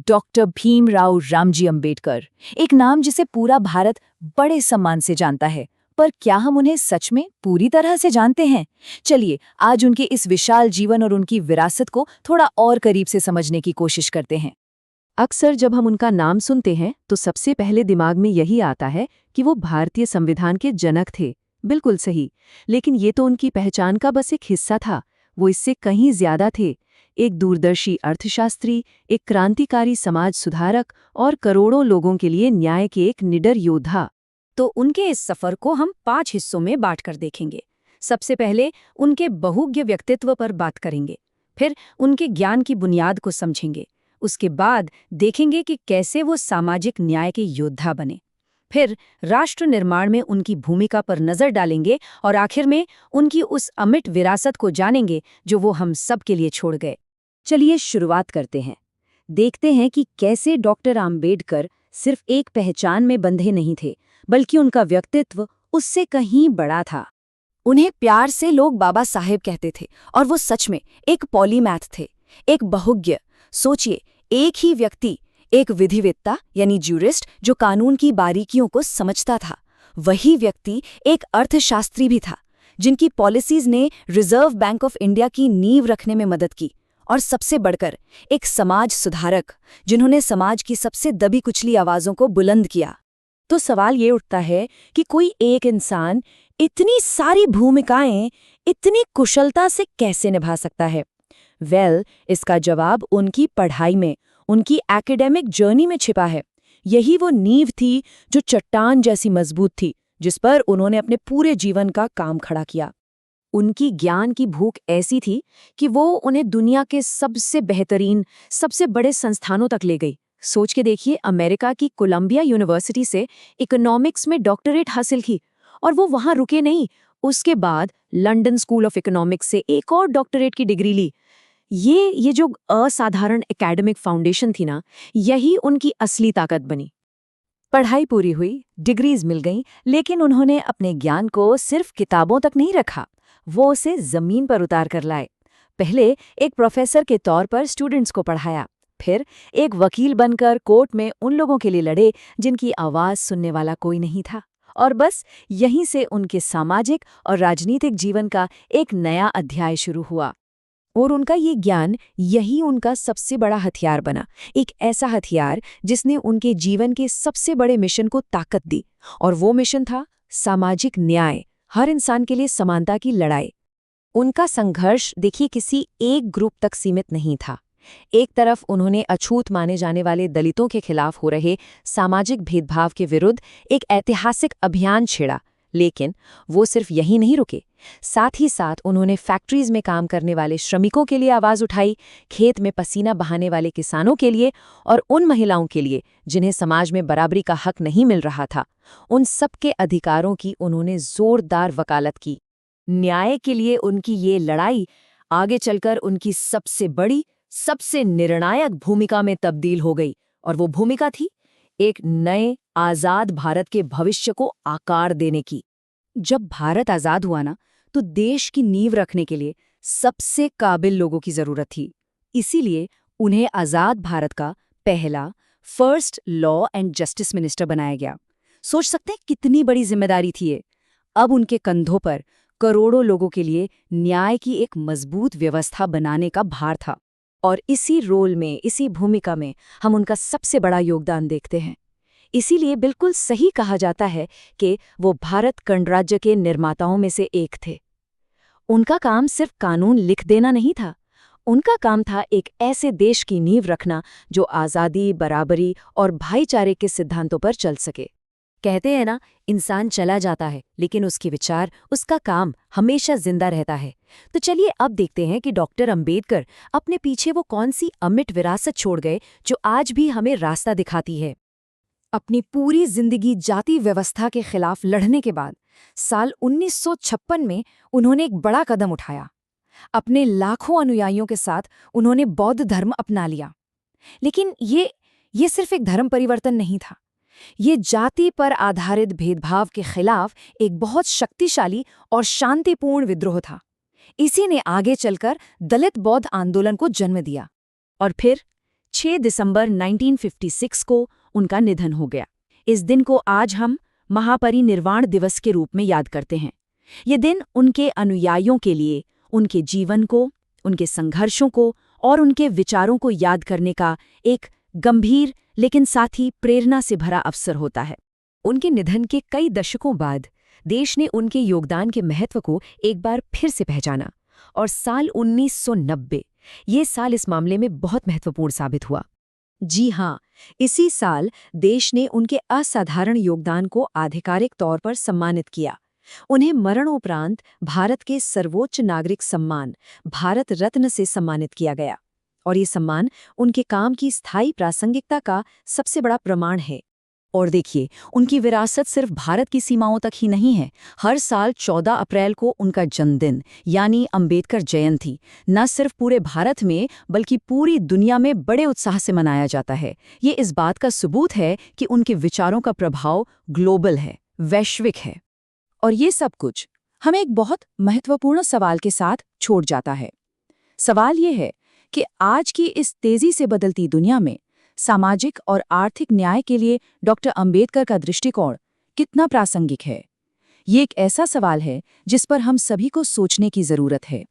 Doctor Bhimrao Ramji Ambedkar, एक नाम जिसे पूरा भारत बड़े सम्मान से जानता है। पर क्या हम उन्हें सच में पूरी तरह से जानते हैं? चलिए आज उनके इस विशाल जीवन और उनकी विरासत को थोड़ा और करीब से समझने की कोशिश करते हैं। अक्सर जब हम उनका नाम सुनते हैं तो सबसे पहले दिमाग में यही आता है कि वो भारतीय संविधान के जनक थे। बिल्कुल सही, लेकिन ये तो उनकी पहचान का बस एक हिस्सा था। वो इससे कहीं ज्यादा थे। एक दूरदर्शी अर्थशास्त्री, एक क्रांतिकारी समाज सुधारक और करोड़ों लोगों के लिए न्याय के एक निडर योद्धा। तो उनके इस सफर को हम 5 हिस्सों में बांटकर देखेंगे। सबसे पहले उनके बहुज्ञ व्यक्तित्व पर बात करेंगे, फिर उनके ज्ञान की बुनियाद को समझेंगे, उसके बाद देखेंगे कि कैसे वो सामाजिक न्याय के योद्धा बने, फिर राष्ट्र निर्माण में उनकी भूमिका पर नजर डालेंगे और आखिर में उनकी उस अमिट विरासत को जानेंगे जो वो हम सब के लिए छोड़ गए। चलिए शुरुआत करते हैं। देखते हैं कि कैसे डॉक्टर आम्बेडकर सिर्फ एक पहचान में बंधे नहीं थे, बल्कि उनका व्यक्तित्व उससे कहीं बड़ा था। उन्हें प्यार से लोग बाबा साहेब कहते थे और वो सच में एक पॉलीमैथ थे, एक बहुज्ञ। सोचिए, एक ही व्यक्ति, एक विधिवेत्ता यानी ज्यूरिस्ट जो कानून की बारीकियों को समझता था, वही व्यक्ति एक अर्थशास्त्री भी था जिनकी पॉलिसीज ने रिजर्व बैंक ऑफ इंडिया की नींव रखने में मदद की, और सबसे बढ़कर एक समाज सुधारक जिन्होंने समाज की सबसे दबी कुचली आवाजों को बुलंद किया। तो सवाल ये उठता है कि कोई एक इंसान इतनी सारी भूमिकाएं इतनी कुशलता से कैसे निभा सकता है? इसका जवाब उनकी पढ़ाई में, उनकी एकेडमिक जर्नी में छिपा है। यही वो नींव थी जो चट्टान जैसी मजबूत थी, जिस पर उन्होंने अपने पूरे जीवन का काम खड़ा किया। उनकी ज्ञान की भूख ऐसी थी कि वो उन्हें दुनिया के सबसे बेहतरीन, सबसे बड़े संस्थानों तक ले गई। सोच के देखिए, अमेरिका की कोलंबिया यूनिवर्सिटी से इकोनॉमिक्स में डॉक्टरेट हासिल की, और वो वहां रुके नहीं, उसके बाद लंदन स्कूल ऑफ इकोनॉमिक्स से एक और डॉक्टरेट की डिग्री ली। ये जो असाधारण एकेडमिक फाउंडेशन थी ना, यही उनकी असली ताकत बनी। पढ़ाई पूरी हुई, डिग्रीज मिल गईं, लेकिन उन्होंने अपने ज्ञान को सिर्फ किताबों तक नहीं रखा, वो उसे जमीन पर उतार कर लाए। पहले एक प्रोफेसर के तौर पर स्टूडेंट्स को पढ़ाया, फिर एक वकील बनकर कोर्ट में उन लोगों के लिए लड़े जिनकी आवाज सुनने वाला कोई नहीं था। और बस यहीं से उनके सामाजिक और राजनीतिक जीवन का एक नया अध्याय शुरू हुआ। और उनका ये ज्ञान यही उनका सबसे बड़ा हथियार बना, एक ऐसा हथियार जिसने उनके जीवन के सबसे बड़े मिशन को ताकत दी। और वो मिशन था सामाजिक न्याय, हर इंसान के लिए समानता की लड़ाई। उनका संघर्ष देखिए किसी एक ग्रुप तक सीमित नहीं था। एक तरफ उन्होंने अछूत माने जाने वाले दलितों के खिलाफ हो रहे सामाजिक भेदभाव के विरुद्ध एक ऐतिहासिक अभियान छेड़ा, लेकिन वो सिर्फ यही नहीं रुके। साथ ही साथ उन्होंने फैक्ट्रीज में काम करने वाले श्रमिकों के लिए आवाज उठाई, खेत में पसीना बहाने वाले किसानों के लिए, और उन महिलाओं के लिए जिन्हें समाज में बराबरी का हक नहीं मिल रहा था। उन सबके अधिकारों की उन्होंने जोरदार वकालत की। न्याय के लिए उनकी ये लड़ाई आगे चलकर उनकी सबसे बड़ी, सबसे निर्णायक भूमिका में तब्दील हो गई, और वो भूमिका थी एक नए आजाद भारत के भविष्य को आकार देने की। जब भारत आजाद हुआ ना, तो देश की नींव रखने के लिए सबसे काबिल लोगों की जरूरत थी। इसीलिए उन्हें आजाद भारत का पहला first law and justice minister बनाया गया। सोच सकते हैं कितनी बड़ी जिम्मेदारी थी ये। अब उनके कंधों पर करोड़ों लोगों के लिए न्याय की एक मजबूत व्यवस्था बनाने का भार था। और इसी रोल में, इसी भूमिका में हम उनका सबसे बड़ा योगदान देखते हैं। इसीलिए बिल्कुल सही कहा जाता है कि वो भारत गणराज्य के निर्माताओं में से एक थे। उनका काम सिर्फ कानून लिख देना नहीं था, उनका काम था एक ऐसे देश की नींव रखना जो आज़ादी, बराबरी और भाईचारे के सिद्धांतों पर चल सके। कहते हैं ना, इंसान चला जाता है लेकिन उसके विचार, उसका काम हमेशा जिंदा रहता है। तो चलिए अब देखते हैं कि डॉक्टर अंबेडकर अपने पीछे वो कौन सी अमिट विरासत छोड़ गए जो आज भी हमें रास्ता दिखाती है। अपनी पूरी जिंदगी जाति व्यवस्था के खिलाफ लड़ने के बाद साल 1956 में उन्होंने एक बड़ा कदम उठाया। अपने लाखों अनुयायियों के साथ उन्होंने बौद्ध धर्म अपना लिया। लेकिन ये सिर्फ एक धर्म परिवर्तन नहीं था, ये जाति पर आधारित भेदभाव के खिलाफ एक बहुत शक्तिशाली और शांतिपूर्ण विद्रोह था। इसी ने आगे चलकर दलित बौद्ध आंदोलन को जन्म दिया। और फिर 6 दिसंबर 1956 को उनका निधन हो गया। इस दिन को आज हम महापरिनिर्वाण दिवस के रूप में याद करते हैं। ये दिन उनके अनुयायियों के लिए उनके जीवन को, उनके संघर्षों को और उनके विचारों को याद करने का एक गंभीर लेकिन साथ ही प्रेरणा से भरा अवसर होता है। उनके निधन के कई दशकों बाद देश ने उनके योगदान के महत्व को एक बार फिर से पहचाना और साल 1990 ये साल इस मामले में बहुत महत्वपूर्ण साबित हुआ। जी हाँ, इसी साल देश ने उनके असाधारण योगदान को आधिकारिक तौर पर सम्मानित किया। उन्हें मरणोपरांत भारत के सर्वोच्च नागरिक सम्मान भारत रत्न से सम्मानित किया गया और ये सम्मान उनके काम की स्थायी प्रासंगिकता का सबसे बड़ा प्रमाण है। और देखिए, उनकी विरासत सिर्फ भारत की सीमाओं तक ही नहीं है। हर साल 14 अप्रैल को उनका जन्मदिन यानी अंबेडकर जयंती न सिर्फ पूरे भारत में बल्कि पूरी दुनिया में बड़े उत्साह से मनाया जाता है। ये इस बात का सबूत है कि उनके विचारों का प्रभाव ग्लोबल है, वैश्विक है। और ये सब कुछ हमें एक बहुत महत्वपूर्ण सवाल के साथ छोड़ जाता है। सवाल ये है कि आज की इस तेजी से बदलती दुनिया में सामाजिक और आर्थिक न्याय के लिए डॉक्टर अंबेडकर का दृष्टिकोण कितना प्रासंगिक है। ये एक ऐसा सवाल है जिस पर हम सभी को सोचने की जरूरत है।